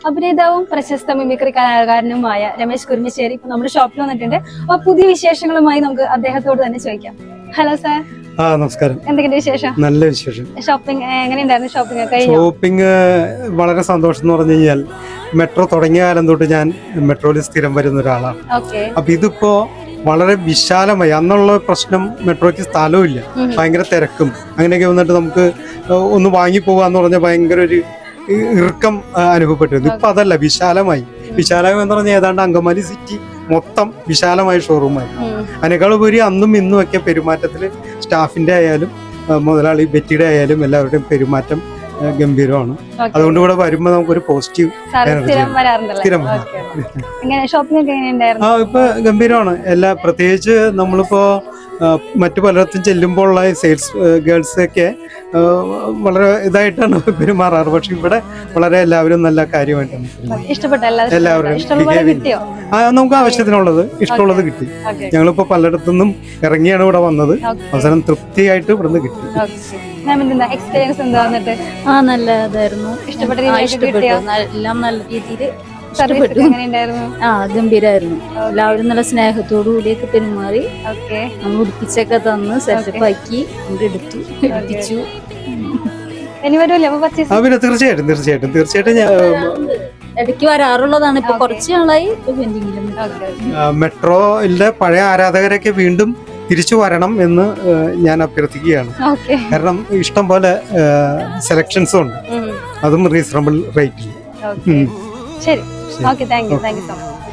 അഭിനേതാവും പ്രശസ്ത മിമിക്രി കലാകാരനുമായ രമേശ് കുരുമശ്ശേരി ഇപ്പൊ നമ്മുടെ ഷോപ്പിൽ വന്നിട്ടുണ്ട്. അപ്പൊ പുതിയ വിശേഷങ്ങളുമായി നമുക്ക് അദ്ദേഹത്തോട് തന്നെ ചോദിക്കാം. Hello sir. നമസ്കാരം. എന്തൊക്കെയുണ്ട് വിശേഷം? നല്ല വിശേഷം. ഷോപ്പിംഗ് എങ്ങനെയുണ്ടായിരുന്നു? ഷോപ്പിംഗ് വളരെ സന്തോഷം എന്ന് പറഞ്ഞു കഴിഞ്ഞാൽ മെട്രോ തുടങ്ങിയ കാലം തൊട്ട് ഞാൻ മെട്രോയിൽ സ്ഥിരം വരുന്ന ഒരാളാണ്. അപ്പൊ ഇതിപ്പോ വളരെ വിശാലമായി, അന്നുള്ള പ്രശ്നം മെട്രോയ്ക്ക് സ്ഥലവും ഇല്ല, ഭയങ്കര തിരക്കും അങ്ങനെയൊക്കെ വന്നിട്ട് നമുക്ക് ഒന്ന് വാങ്ങി പോകാന്ന് പറഞ്ഞാൽ ഭയങ്കര ഒരു ഇറുക്കം അനുഭവപ്പെട്ടിരുന്നു. ഇപ്പൊ അതല്ല, വിശാലമായി എന്ന് പറഞ്ഞാൽ ഏതാണ്ട് അങ്കമാലി സിറ്റി മൊത്തം വിശാലമായ ഷോറൂമായി. അതിനേക്കാൾ ഉപരി അന്നും ഇന്നും ഒക്കെ പെരുമാറ്റത്തില് സ്റ്റാഫിന്റെ ആയാലും മുതലാളി ബെറ്റിയുടെ ആയാലും എല്ലാവരുടെയും പെരുമാറ്റം ഗംഭീരമാണ്. അതുകൊണ്ട് ഇവിടെ വരുമ്പോ നമുക്കൊരു പോസിറ്റീവ് ഇപ്പൊ ഗംഭീരമാണ്. പ്രത്യേകിച്ച് നമ്മളിപ്പോ മറ്റു പലയിടത്തും ചെല്ലുമ്പോഴുള്ള സെയിൽസ് ഗേൾസ് ഒക്കെ വളരെ ഇതായിട്ടാണ് പെരുമാറാറ്. പക്ഷെ ഇവിടെ വളരെ എല്ലാവരും നല്ല കാര്യമായിട്ടാണ് എല്ലാവരും. നമുക്ക് ആവശ്യത്തിനുള്ളത് ഇഷ്ടമുള്ളത് കിട്ടി. ഞങ്ങളിപ്പോ പലയിടത്തുനിന്നും ഇറങ്ങിയാണ് ഇവിടെ വന്നത്. അവസാനം തൃപ്തിയായിട്ട് ഇവിടുന്ന് കിട്ടി. എക്സ്പീരിയൻസ് എന്താന്നിട്ട്? നല്ലതായിരുന്നു. ഇഷ്ടപ്പെട്ടു. എല്ലാം നല്ല രീതിയിൽ ഗംഭീരായിരുന്നു. എല്ലാവരും നല്ല സ്നേഹത്തോടു കൂടിയൊക്കെ പെരുമാറി നമ്മൾ ഉടുപ്പിച്ചൊക്കെ തന്ന് സെറ്റപ്പ് ആക്കി എടുത്തു എത്തിച്ചു. തീർച്ചയായിട്ടും ഇടയ്ക്ക് വരാറുള്ളതാണ്. ഇപ്പൊ കുറച്ച് നാളായി മെട്രോയിലെ പഴയ ആരാധകരൊക്കെ വീണ്ടും തിരിച്ചു വരണം എന്ന് ഞാൻ അഭ്യർത്ഥിക്കുകയാണ്. കാരണം ഇഷ്ടം പോലെ സെലക്ഷൻസും ഉണ്ട്, അതും റീസണബിൾ റേറ്റിൽ. ശരി, okay, thank you so much.